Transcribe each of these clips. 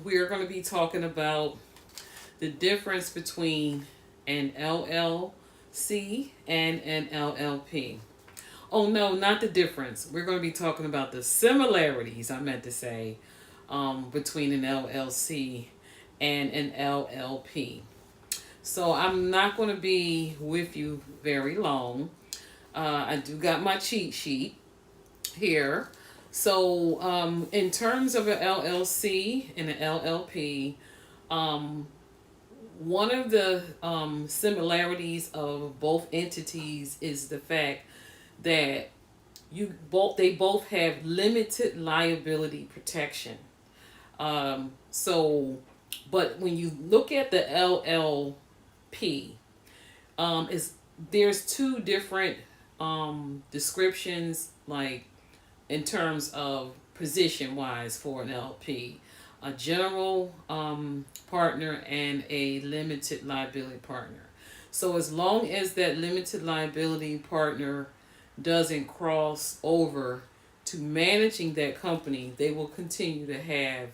we're going to be talking about the difference between an LLC and an LLP. Oh, no, not the difference. We're going to be talking about the similarities, I meant to say, between an LLC and an LLP. So I'm not going to be with you very long. I do got my cheat sheet here. So, in terms of an LLC and an LLP, um, one of the similarities of both entities is the fact that they both have limited liability protection. So, but when you look at the LLP, is there's two different descriptions, like in terms of position wise for an LP, a general partner and a limited liability partner. So as long as that limited liability partner doesn't cross over to managing that company, they will continue to have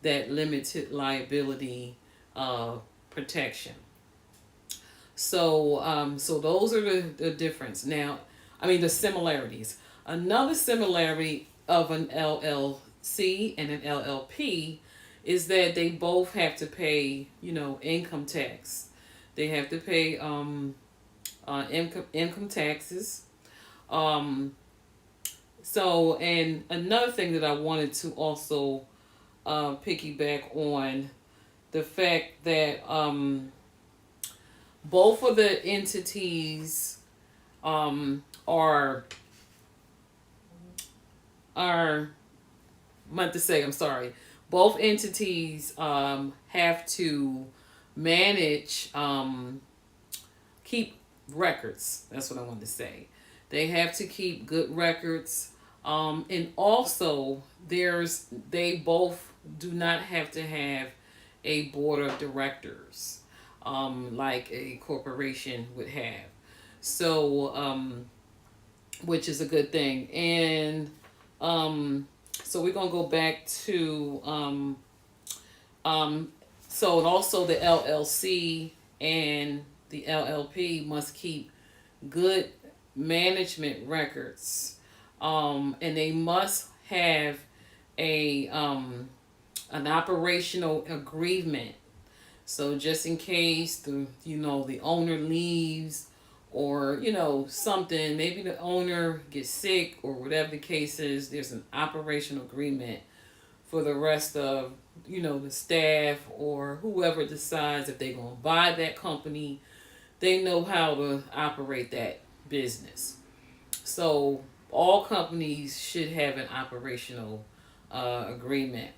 that limited liability protection. So those are the difference. Now, I mean the similarities. Another similarity of an LLC and an LLP is that they both have to pay, income tax. They have to pay income taxes. Um, and another thing that I wanted to also piggyback on the fact that both of the entities are meant to say, I'm sorry, both entities have to manage, keep records. That's what I wanted to say. They have to keep good records. And also, they both do not have to have a board of directors, like a corporation would have. So, which is a good thing. And so we're gonna go back to so, and also the LLC and the LLP must keep good management records, and they must have a an operational agreement. So just in case the owner leaves, or something, maybe the owner gets sick or whatever the case is, there's an operational agreement for the rest of the staff or whoever decides if they're going to buy that company. They know how to operate that business. So all companies should have an operational agreement.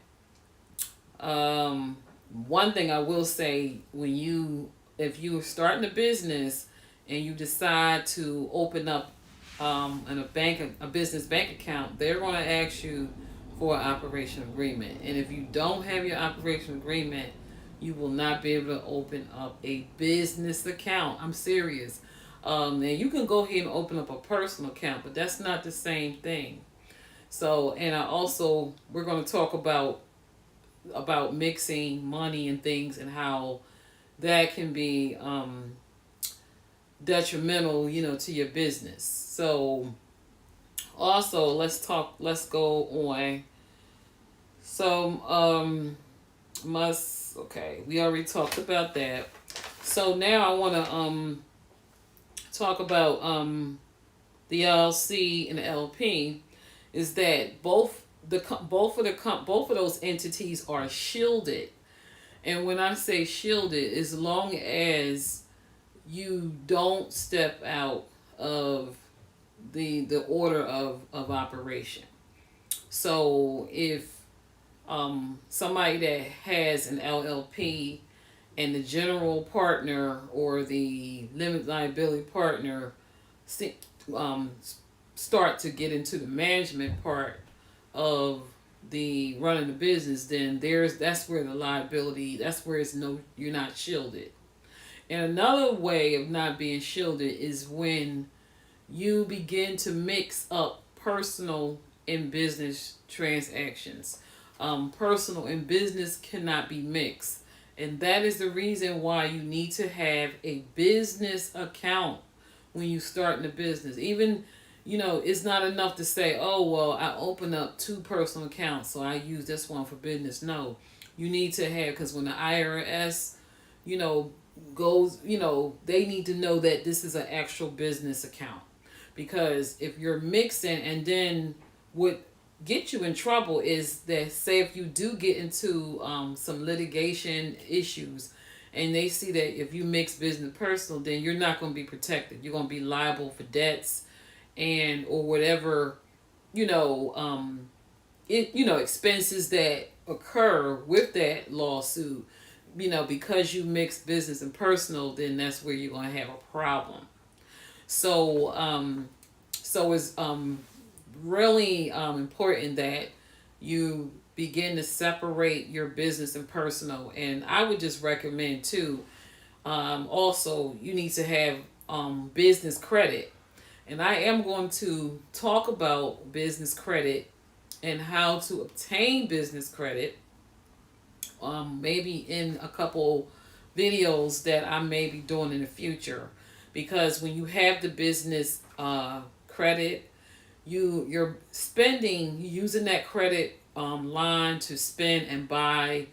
One thing I will say, if you're starting a business and you decide to open up a business bank account, they're going to ask you for an operation agreement. And if you don't have your operation agreement, you will not be able to open up a business account. I'm serious. And you can go ahead and open up a personal account, but that's not the same thing. So, and we're going to talk about mixing money and things, and how that can be detrimental, to your business. So also, let's go on. So we already talked about that. So now I want to talk about the LLC and the LP. Is that both of those entities are shielded. And when I say shielded, as long as you don't step out of the order of operation. So if somebody that has an LLP and the general partner or the limited liability partner start to get into the management part of the running the business, then that's where the liability, you're not shielded. And another way of not being shielded is when you begin to mix up personal and business transactions. personal and business cannot be mixed. And that is the reason why you need to have a business account when you start in a business. Even, it's not enough to say, oh, well, I open up two personal accounts, so I use this one for business. No, you need to have, because when the IRS, you know, goes, they need to know that this is an actual business account. Because if you're mixing, and then what get you in trouble is that, say if you do get into some litigation issues, and they see that if you mix business personal, then you're not going to be protected. You're going to be liable for debts and or whatever, expenses that occur with that lawsuit. Because you mix business and personal, then that's where you're going to have a problem. So it's really important that you begin to separate your business and personal. And I would just recommend too, also you need to have business credit. And I am going to talk about business credit and how to obtain business credit, maybe in a couple videos that I may be doing in the future. Because when you have the business credit, you're spending, using that credit line to spend and buy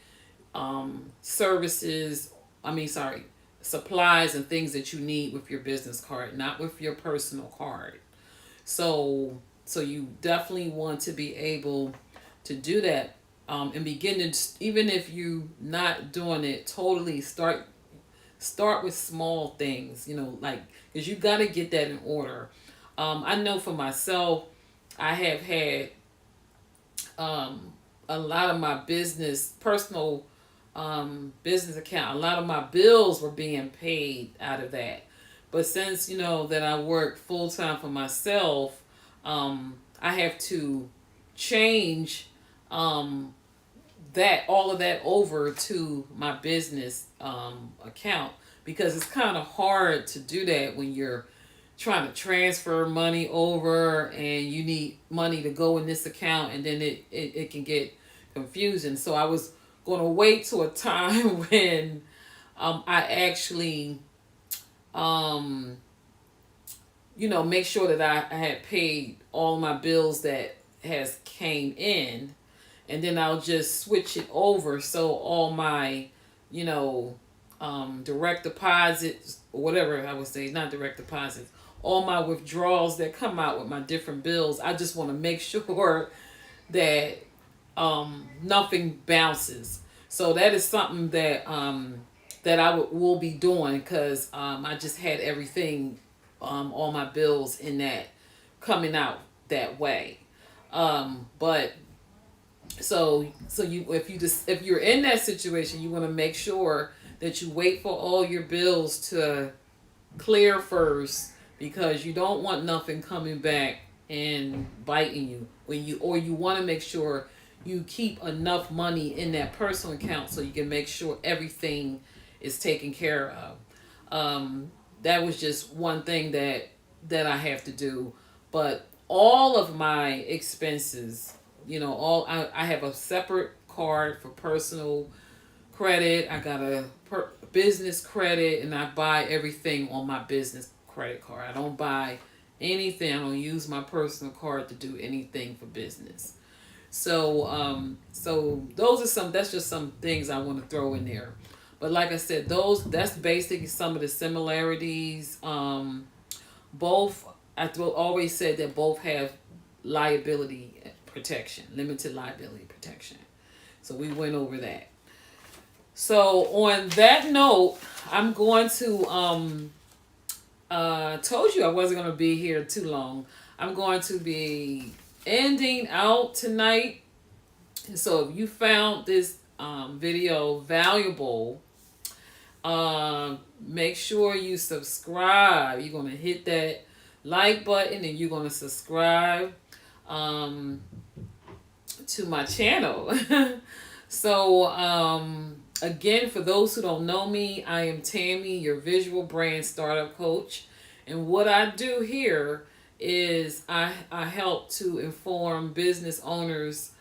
supplies and things that you need with your business card, not with your personal card. So you definitely want to be able to do that, and begin to, even if you not doing it totally, start with small things, like, because you got to get that in order. I know for myself, I have had a lot of my personal business account, a lot of my bills were being paid out of that. But since, that I work full time for myself, I have to change all of that over to my business account, because it's kind of hard to do that when you're trying to transfer money over and you need money to go in this account, and then it can get confusing. So I was going to wait to a time when I actually make sure that I had paid all my bills that has came in, and then I'll just switch it over. So all my, direct deposits, or whatever I would say, not direct deposits, all my withdrawals that come out with my different bills, I just want to make sure that nothing bounces. So that is something that will be doing, because I just had everything, all my bills in that coming out that way. But so if you're in that situation, you want to make sure that you wait for all your bills to clear first, because you don't want nothing coming back and biting you you want to make sure you keep enough money in that personal account so you can make sure everything is taken care of. That was just one thing that I have to do. But all of my expenses, I have a separate card for personal credit. I got a business credit, and I buy everything on my business credit card. I don't buy anything. I don't use my personal card to do anything for business. So that's just some things I want to throw in there. But like I said, that's basically some of the similarities. Both, always said that both have liability protection, limited liability protection. So we went over that. So on that note, I'm going to told you I wasn't going to be here too long. I'm going to be ending out tonight. So if you found this video valuable, make sure you subscribe. You're going to hit that like button, and you're going to subscribe to my channel. So again, for those who don't know me, I am Tammy, your visual brand startup coach. And what I do here is I help to inform business owners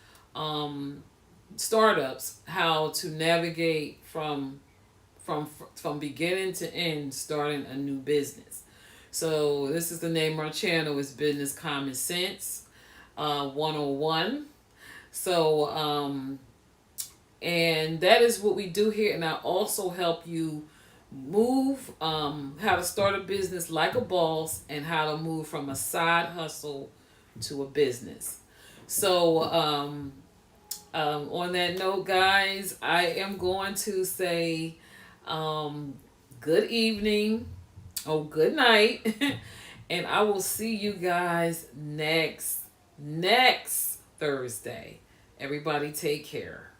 startups how to navigate from beginning to end starting a new business. So this is the name of our channel is Business Common Sense 101. So and that is what we do here, and I also help you move how to start a business like a boss and how to move from a side hustle to a business. So on that note, guys, I am going to say good evening or good night, and I will see you guys next Thursday. Everybody take care.